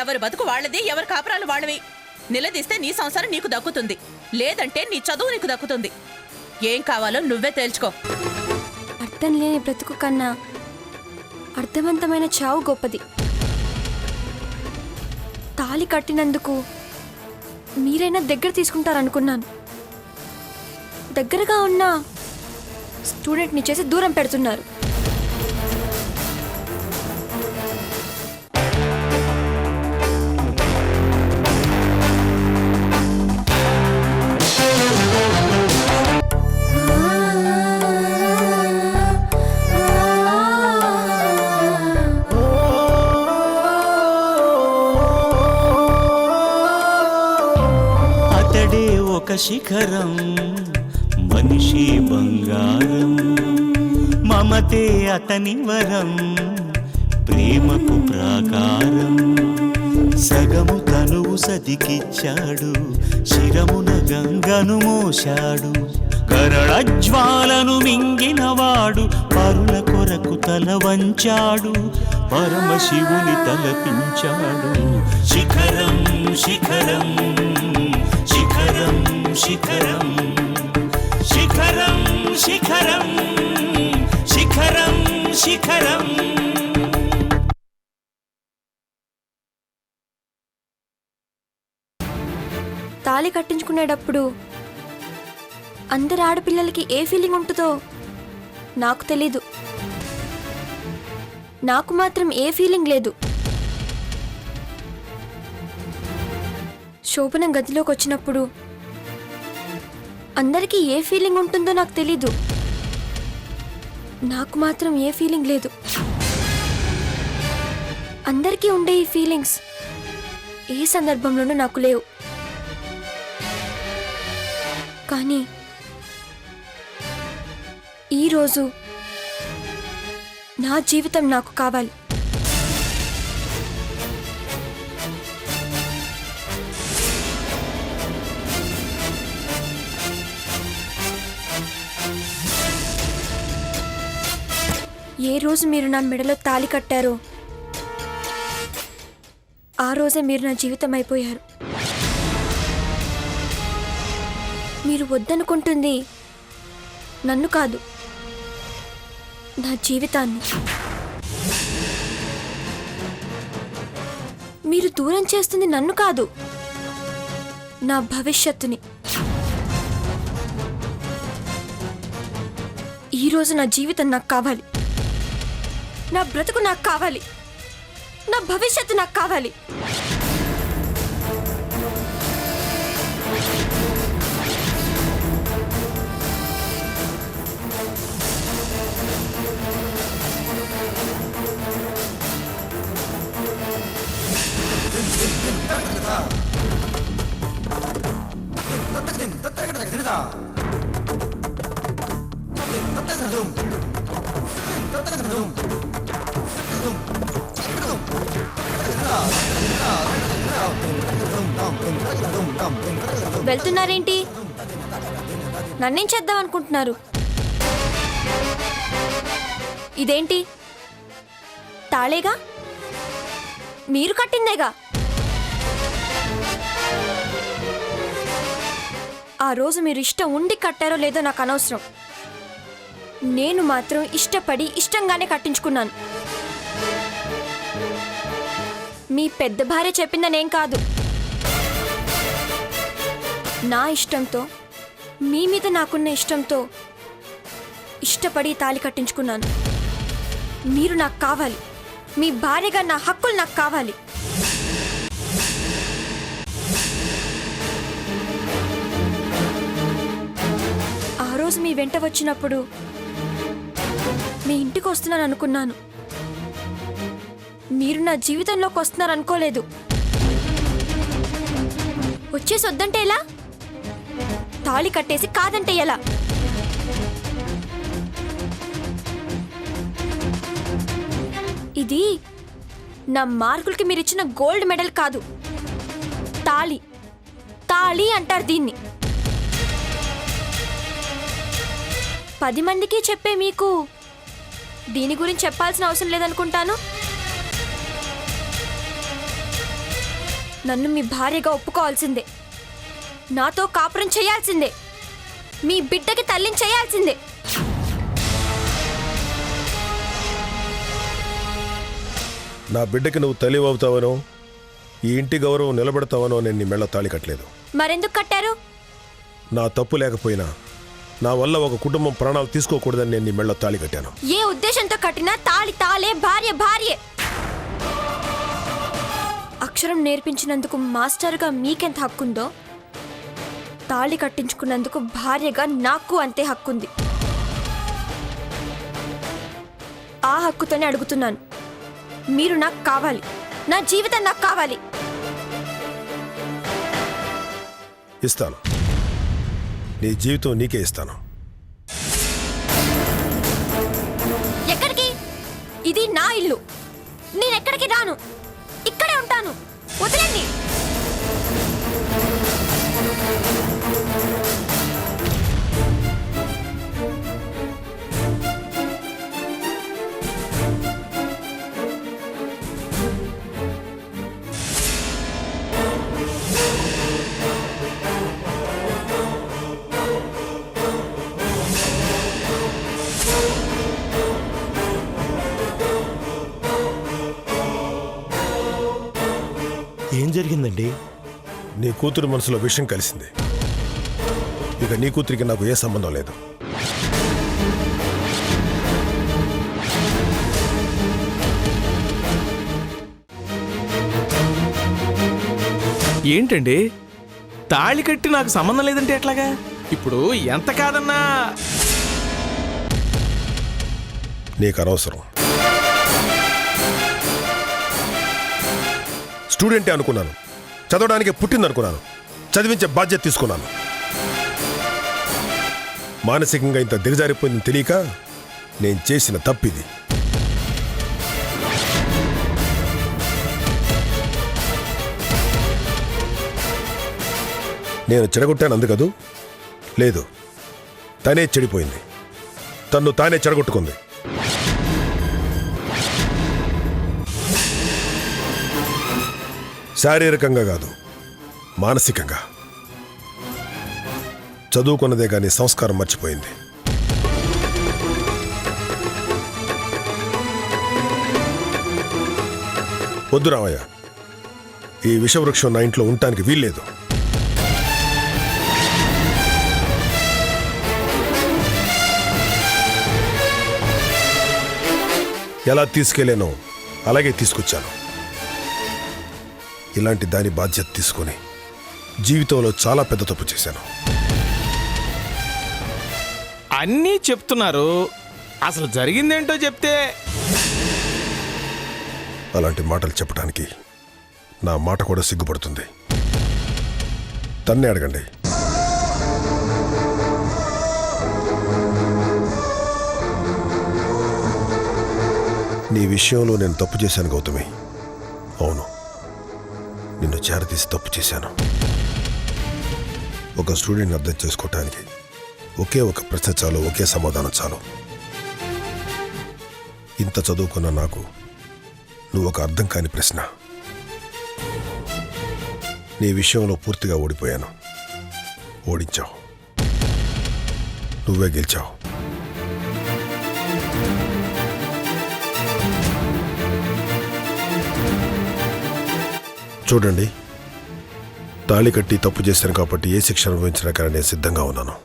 ఎవరి బతుకు వాళ్ళది, ఎవరి కాపురాలు వాళ్ళవి. నిలదీస్తే నీ సంసారం నీకు దక్కుతుంది, లేదంటే నీ చదువు నీకు దక్కుతుంది. ఏం కావాలో నువ్వే తేల్చుకో. అర్థం లేని బ్రతుకు కన్నా అర్థవంతమైన చావు గొప్పది. తాళి కట్టినందుకు మీరైనా దగ్గర తీసుకుంటారనుకున్నాను. దగ్గరగా ఉన్న స్టూడెంట్ని చేసి దూరం పెడుతున్నారు. ఒక శిఖరం మనిషి బంగారం, మమతే అతని వరం, ప్రేమకు ప్రాకారం. సగము తనువు సదికిచ్చాడు, శిరమున గంగను మోశాడు. కరళజ్వాలను మింగినవాడు పరుల కొరకు తల వంచాడు. పరమశివుని తలపించాడు. శిఖరం శిఖరం శిఖరం శిఖరం శిఖరం శిఖరం శిఖరం శిఖరం. తాళి కట్టించుకునేటప్పుడు అందరి ఆడపిల్లలకి ఏ ఫీలింగ్ ఉంటుందో నాకు తెలీదు. నాకు మాత్రం ఏ ఫీలింగ్ లేదు. శోభనం గదిలోకి వచ్చినప్పుడు అందరికీ ఏ ఫీలింగ్ ఉంటుందో నాకు తెలీదు. నాకు మాత్రం ఏ ఫీలింగ్ లేదు. అందరికీ ఉండే ఈ ఫీలింగ్స్ ఏ సందర్భంలోనూ నాకు లేవు. కానీ ఈరోజు నా జీవితం నాకు కావాలి. ఏ రోజు మీరు నా మెడలో తాళి కట్టారో ఆ రోజే మీరు నా జీవితం అయిపోయారు. మీరు వద్దనుకుంటుంది నన్ను కాదు, నా జీవితాన్ని. మీరు దూరం చేస్తుంది నన్ను కాదు, నా భవిష్యత్తుని. ఈరోజు నా జీవితం నాకు కావాలి, నా బ్రతుకు నాకు కావాలి, నా భవిష్యత్తు నాకు కావాలి. వెళ్తున్నారేంటి? నన్నేం చేద్దాం అనుకుంటున్నారు? ఇదేంటి? తాళేగా, మీరు కట్టిందేగా. ఆ రోజు మీరు ఇష్టం ఉండి కట్టారో లేదో నాకు అనవసరం. నేను మాత్రం ఇష్టపడి ఇష్టంగానే కట్టించుకున్నాను. మీ పెద్ద భార్య చెప్పిందనేం కాదు. నా ఇష్టంతో, మీ మీద నాకున్న ఇష్టంతో ఇష్టపడి తాళి కట్టించుకున్నాను. మీరు నాకు కావాలి, మీ భార్యగా నా హక్కులు నాకు కావాలి. ఆ రోజు మీ వెంట వచ్చినప్పుడు మీ ఇంటికి వస్తున్నాను అనుకున్నాను. మీరు నా జీవితంలోకి వస్తున్నారు అనుకోలేదు. వచ్చేసి వద్దంటే ఎలా? తాళి కట్టేసి కాదంటే ఎలా? ఇది నా మార్కులకి మీరిచ్చిన గోల్డ్ మెడల్ కాదు, తాళి. తాళి అంటారు దీన్ని. 10 మందికి చెప్పే మీకు దీని గురించి చెప్పాల్సిన అవసరం లేదనుకుంటాను. నన్ను మీ భార్యగా ఒప్పుకోవాల్సిందే. నాతో కాపురం చేయాల్సిందే. మీ బిడ్డకి తల్లిని చేయాల్సిందే. నా బిడ్డకి నువ్వు తల్లి అవుతావనో ఈ ఇంటి గౌరవం నిలబెడతావనో నేను నీ మెళ్ళ తాళి కట్టలేదు. మరెందుకు కట్టారు? నా తప్పు లేకపోయినా నా వల్ల ఒక కుటుంబం ప్రాణాలు తీసుకోకూడదని నేను నీ మెళ్ళ తాళి కట్టాను. ఏ ఉద్దేశంతో కట్టినా తాళి తాళే, భార్య భార్యే. అక్షరం నేర్పించినందుకు మాస్టర్గా మీకెంత హక్కుందో, తాళి కట్టించుకున్నందుకు భార్యగా నాకు అంతే హక్కుంది. ఆ హక్కుతోనే అడుగుతున్నాను. మీరు నాకు కావాలి. నా జీవితం నాకు కావాలి. ఇస్తాను. నీ జీవితం నీకే ఇస్తాను. ఎక్కడికి? ఇది నా ఇల్లు. నేనెక్కడికి రాను. ఇక్కడే ఉంటాను. వదిలేండి. ఏం జరిగిందండి? నీ కూతురు మనసులో విషయం కలిసింది. ఇక నీ కూతురికి నాకు ఏ సంబంధం లేదు. ఏంటండి, తాళి కట్టి నాకు సంబంధం లేదంటే ఎట్లాగా? ఇప్పుడు ఎంత కాదన్నా నీకు అనవసరం. స్టూడెంటే అనుకున్నాను. చదవడానికి పుట్టిందనుకున్నాను. చదివించే బాధ్యత తీసుకున్నాను. మానసికంగా ఇంత దిగజారిపోయిందని తెలియక నేను చేసిన తప్పిది. నేను చెడగొట్టాను అందుకదు. లేదు, తనే చెడిపోయింది. తన్ను తానే చెడగొట్టుకుంది. శారీరకంగా కాదు, మానసికంగా. చదువుకున్నదే కానీ సంస్కారం మర్చిపోయింది. వద్దు రామయ్య, ఈ విషవృక్షం నా ఇంట్లో ఉండటానికి వీల్లేదు. ఎలా తీసుకెళ్లానో అలాగే తీసుకొచ్చాను. ఇలాంటి దాని బాధ్యత తీసుకొని జీవితంలో చాలా పెద్ద తప్పు చేశాను. అన్నీ చెప్తున్నారు, అసలు జరిగిందేంటో చెప్తే. అలాంటి మాటలు చెప్పడానికి నా మాట కూడా సిగ్గుపడుతుంది. తన్నే అడగండి. నీ విషయంలో నేను తప్పు చేశాను గౌతమి. అవును, నిన్ను చేరతీసి తప్పు చేశాను. ఒక స్టూడెంట్ని అర్థం చేసుకోవటానికి ఒకే ఒక ప్రశ్న చాలు, ఒకే సమాధానం చాలు. ఇంత చదువుకున్న నాకు నువ్వు ఒక అర్థం కాని ప్రశ్న. నీ విషయంలో పూర్తిగా ఓడిపోయాను. ఓడించావు. నువ్వే గెలిచావు. చూడండి, తాళి కట్టి తప్పు చేశాను కాబట్టి ఏ శిక్ష అనుభవించడానికైనా నేను సిద్ధంగా ఉన్నాను.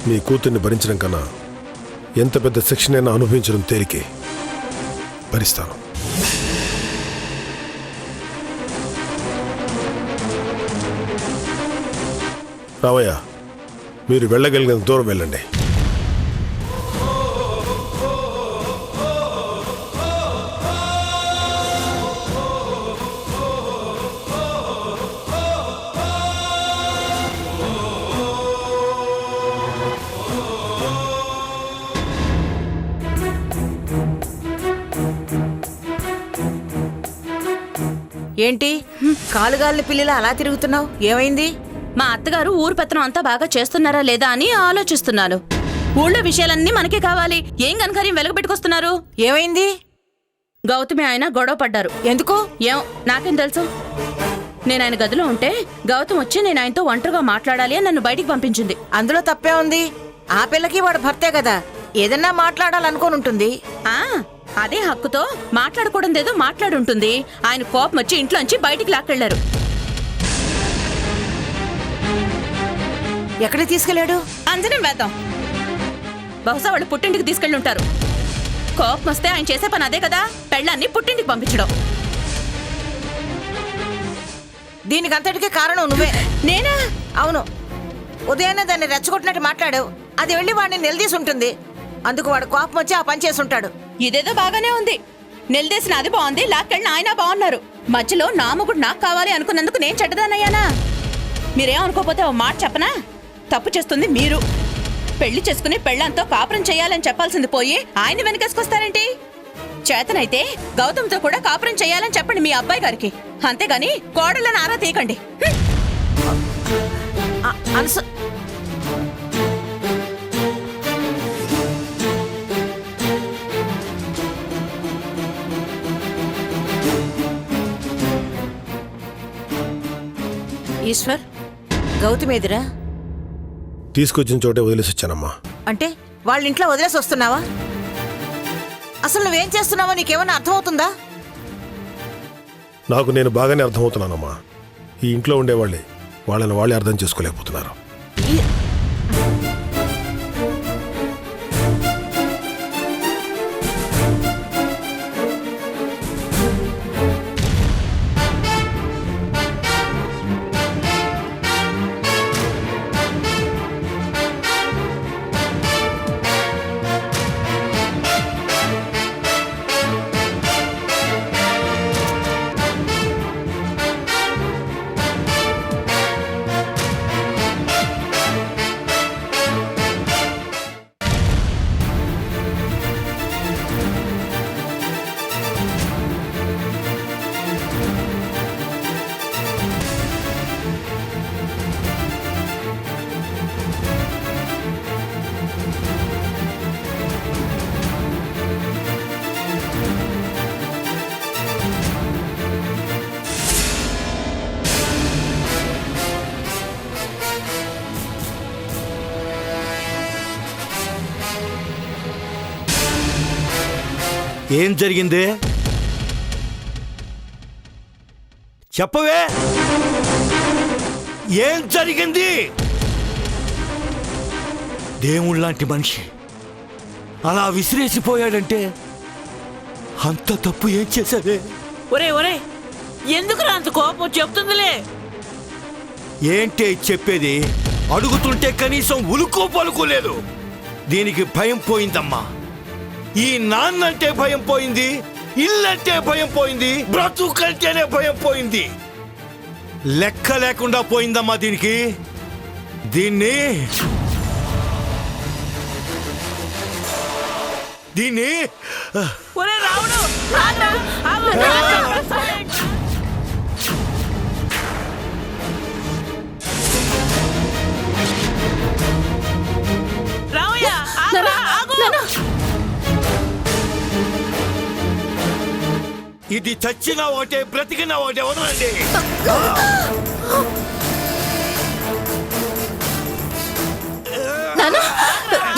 మీ కూతుర్ని భరించడం కన్నా ఎంత పెద్ద శిక్షనైనా అనుభవించడం తేలికే. భరిస్తాను. రామయ్య, మీరు వెళ్ళగలిగినంత దూరం వెళ్ళండి. ఏంటి కాలుగాలి పిల్లిలా అలా తిరుగుతున్నావు? ఏమైంది? మా అత్తగారు ఊరు పెత్తనం అంతా బాగా చేస్తున్నారా లేదా అని ఆలోచిస్తున్నాను. ఊళ్ళో విషయాలన్నీ మనకే కావాలి. ఏం కనకార్యం వెలగబెట్టుకొస్తున్నారు? ఏమైంది? గౌతమి ఆయన గొడవ పడ్డారు. ఎందుకు? ఏం నాకేం తెలుసు? నేను ఆయన గదిలో ఉంటే గౌతమ్ వచ్చి నేను ఆయనతో ఒంటరిగా మాట్లాడాలి అని నన్ను బయటికి పంపించింది. అందులో తప్పే ఉంది. ఆ పిల్లకి వాడు భర్తే కదా, ఏదన్నా మాట్లాడాలనుకోని ఉంటుంది. ఆ అదే హక్కుతో మాట్లాడకూడదేదో మాట్లాడుంటుంది. ఆయన కోపం వచ్చి ఇంట్లోంచి బయటికి లాక్కెళ్లారు. ఎక్కడికి తీసుకెళ్ళాడు? అంజనం వేద్దాం. బహుశా వాళ్ళు పుట్టింటికి తీసుకెళ్ళి ఉంటారు. కోపం వస్తే ఆయన చేసే పని అదే కదా, పెళ్ళాన్ని పుట్టింటికి పంపించడం. దీనికి అంతటికీ కారణం నువ్వే. నేనా? అవును, ఉదయాన్నే దాన్ని రెచ్చగొట్టినట్టు మాట్లాడావు. అది వెళ్ళి వాడిని నిలదీసి ఉంటుంది. అందుకు వాడు కోపం వచ్చి ఆ పని చేసి ఉంటాడు. ఇదేదో బాగానే ఉంది. నిలదీసిన అది బాగుంది, లాక్కెళ్ళిన ఆయన బాగున్నారు. మధ్యలో నా మొగుడు నాకు కావాలి అనుకున్నందుకు నేను చెడ్డదానయ్యానా? మీరేమనుకోపోతే ఓ మాట చెప్పనా? తప్పు చేస్తుంది మీరు. పెళ్లి చేసుకుని పెళ్ళంతో కాపురం చేయాలని చెప్పాల్సింది పోయి ఆయన వెనకేసుకొస్తారేంటి? చేతనైతే గౌతమ్తో కూడా కాపురం చేయాలని చెప్పండి మీ అబ్బాయి గారికి. అంతేగాని కోడళ్ళని ఆరా తీయకండి. ఈశ్వర్, గౌతమి ఎదురా? తీసుకొచ్చిన చోటే వదిలేసి వచ్చానమ్మా. అంటే వాళ్ళ ఇంట్లో వదిలేసి వస్తున్నావా? అసలు నువ్వేం చేస్తున్నావో నీకేమన్నా అర్థమవుతుందా? నాకు నేను బాగానే అర్థమవుతున్నానమ్మా. ఈ ఇంట్లో ఉండేవాళ్ళే వాళ్ళని వాళ్ళే అర్థం చేసుకోలేకపోతున్నారు. ఏం జరిగింది చెప్పవే? ఏం జరిగింది? దేవుళ్ళలాంటి మనిషి అలా విసిరేసిపోయాడంటే అంత తప్పు ఏం చేశావే? ఒరే ఒరే, ఎందుకురా అంత కోపం? చెప్తుందిలే. ఏంటే చెప్పేది? అడుగుతుంటే కనీసం ఉలుకో పలుకోలేదు. దీనికి భయం పోయిందమ్మా. ఈ నాన్నంటే భయం పోయింది, ఇల్లంటే భయం పోయింది, బ్రతుకంటేనే భయం పోయింది. లెక్క లేకుండా పోయిందమ్మా దీనికి. దీన్ని ఒరే రావుడు, ఆగ్రా, ఆగు, ఆగు. రావయ్య, ఆగ్రా, ఆగు. ఇది చచ్చినా ఒకటే, బ్రతికినా ఒకటే. వదలండి.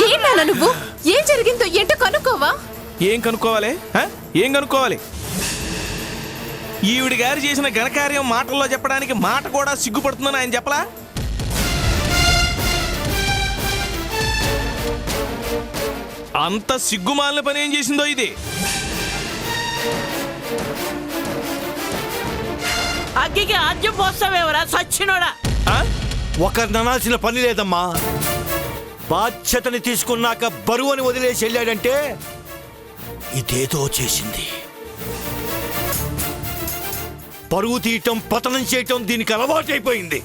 ఏంటన్నా నువ్వు? ఏం జరిగిందో ఏంటో కనుక్కోవా? ఏం కనుక్కోవాలి? ఏం కనుక్కోవాలి? ఈవిడి గారు చేసిన ఘనకార్యం మాటల్లో చెప్పడానికి మాట కూడా సిగ్గుపడుతుందని ఆయన చెప్పలా? అంత సిగ్గుమాలిన పని ఏం చేసిందో ఇది? అగ్గికి ఆద్యం పోస్తావేవరా సచ్చినోడా? ఒకరిని అనాల్సిన పని లేదమ్మా. బాధ్యతని తీసుకున్నాక బరువుని వదిలేసి వెళ్ళాడంటే ఇదేదో చేసింది. పరువు తీయటం, పతనం చేయటం దీనికి అలవాటైపోయింది.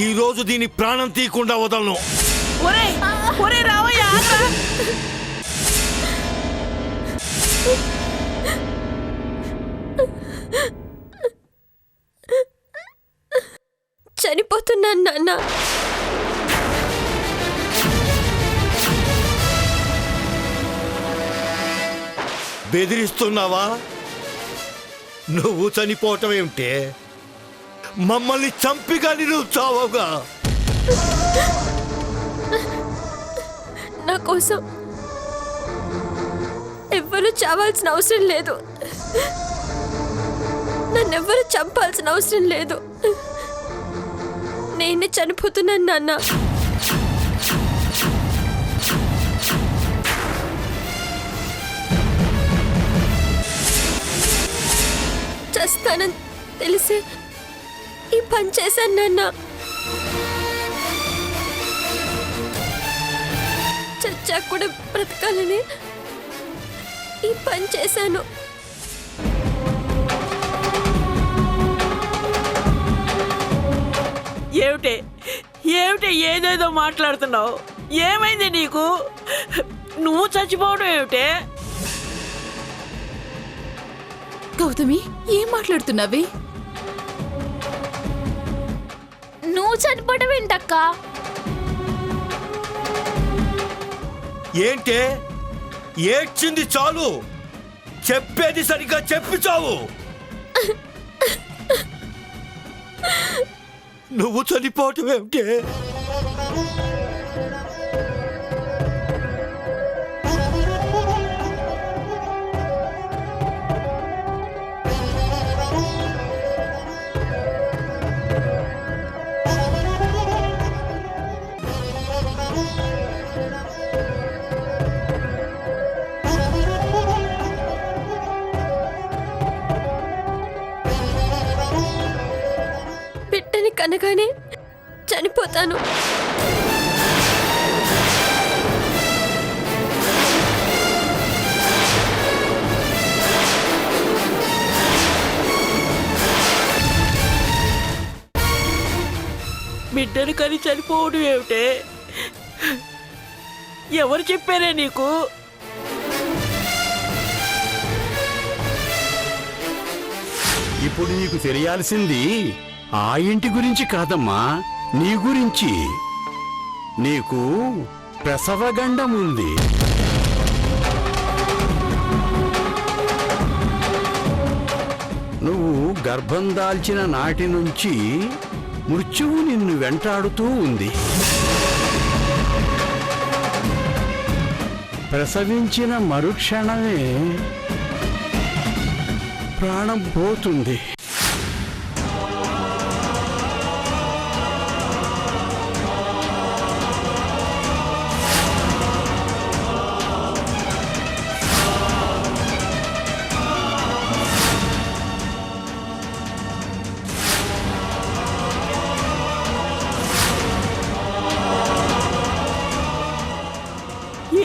ఈ రోజు దీని ప్రాణం తీయకుండా వదలను. ఒరే ఒరే రావయ్య, ఆగ్రా. చనిపోతున్నాను నాన్న. బెదిరిస్తున్నావా? నువ్వు చనిపోవటం ఏమిటే? మమ్మల్ని చంపి కానీ నువ్వు చావగా. నా కోసం ఎవ్వరూ చావాల్సిన అవసరం లేదు. నన్నెవ్వరూ చంపాల్సిన అవసరం లేదు. నేనే చనిపోతున్నాను నాన్న. చస్తానని తెలిసే ఈ పని చేశాను నాన్న. చచ్చా కూడా బ్రతకాలని ఈ పని చేశాను. ఏమిటే ఏమిటే ఏదేదో మాట్లాడుతున్నావు? ఏమైంది నీకు? నువ్వు చచ్చిపోవడం ఏమిటే? గౌతమి, ఏం మాట్లాడుతున్నావి? నువ్వు చనిపోవడం ఏంటక్క? ఏంటే ఏడ్చింది చాలు, చెప్పేది సరిగ్గా చెప్పి చావు. నువ్వు చనిపోవటం ఏమిటే? బిడ్డని కనగానే చనిపోతాను. బిడ్డను కని చనిపోవడం ఏమిటే? ఎవరు చెప్పారే నీకు? ఇప్పుడు నీకు తెలియాల్సింది ఆ ఇంటి గురించి కాదమ్మా, నీ గురించి. నీకు ప్రసవగండం ఉంది. నువ్వు గర్భం దాల్చిన నాటి నుంచి మృత్యువు నిన్ను వెంటాడుతూ ఉంది. ప్రసవించిన మరుక్షణమే ప్రాణం పోతుంది.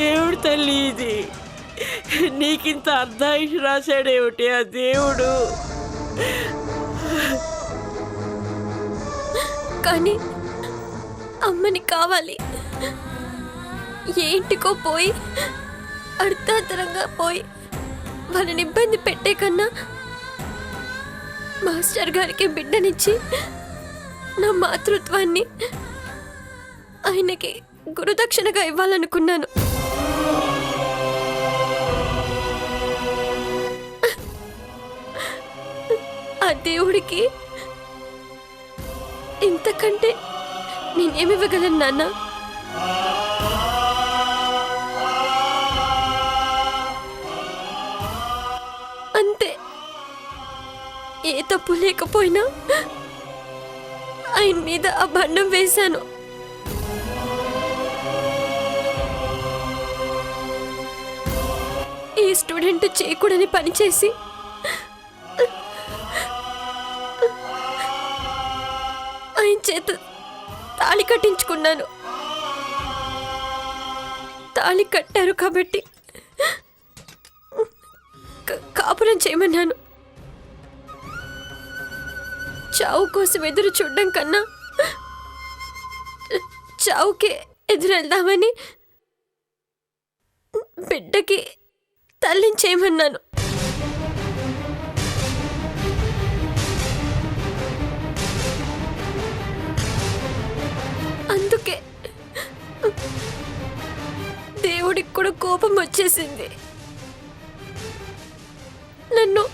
ఏమిటి తల్లి ఇది? నీకింత అర్ధాయుష్ రాశాడేమిటి ఆ దేవుడు? కానీ అమ్మని కావాలి. ఏ ఇంటికో పోయి అర్ధాంతరంగా పోయి వాళ్ళని ఇబ్బంది పెట్టే కన్నా మాస్టర్ గారికి బిడ్డనిచ్చి నా మాతృత్వాన్ని ఆయనకి గురుదక్షిణగా ఇవ్వాలనుకున్నాను. ఆ దేవుడికి ఇంతకంటే నేనేమివ్వగలను నాన్న? అంతే. ఏ తప్పు లేకపోయినా ఆయన మీద ఆ బండం వేశాను. ఈ స్టూడెంట్ చేయకూడని పని చేసి ఆయన చేత తాళి కట్టించుకున్నాను. తాళి కట్టారు కాబట్టి కాపురం చేయమన్నాను. చావు కోసం ఎదురు చూడడం కన్నా చావుకే ఎదురెళ్దామని బిడ్డకి తల్లిని చేయమన్నాను. అందుకే దేవుడికి కూడా కోపం వచ్చేసింది. నన్ను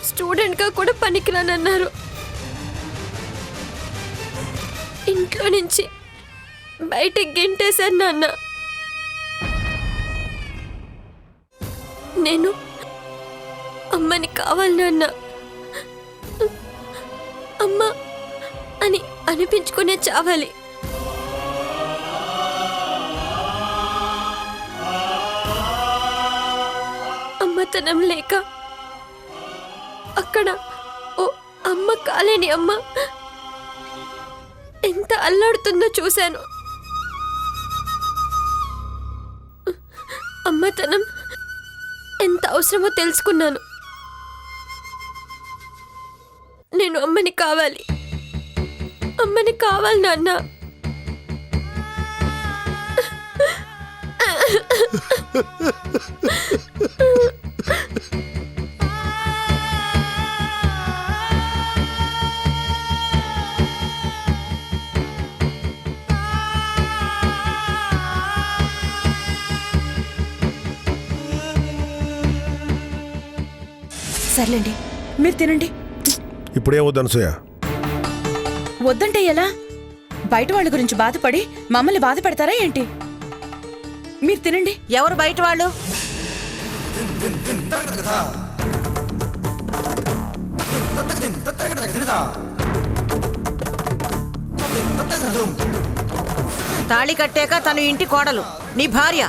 స్టూడెంట్గా కూడా పనికిరానన్నారు. ఇంట్లో నుంచి బయటకు గెంటేశారు నాన్న. నేను అమ్మని కావాలి నాన్న. అమ్మ అని అనిపించుకునే చావాలి. అమ్మతనం లేక అక్కడ ఓ అమ్మ కాలేని అమ్మ ఎంత అల్లాడుతుందో చూశాను. అమ్మతనం ఎంత అవసరమో తెలుసుకున్నాను. నేను అమ్మని కావాలి, అమ్మని కావాలి నాన్న. సర్లేండి, మీరు తినండి. ఇప్పుడేమొద్దు అనసూయ. వద్దంటే ఎలా? బయట వాళ్ళ గురించి బాధపడి మమ్మల్ని బాధ పెడతారా ఏంటి? మీరు తినండి. ఎవరు బయట వాళ్ళు? తాళి కట్టాక తను ఇంటి కోడలు, నీ భార్య.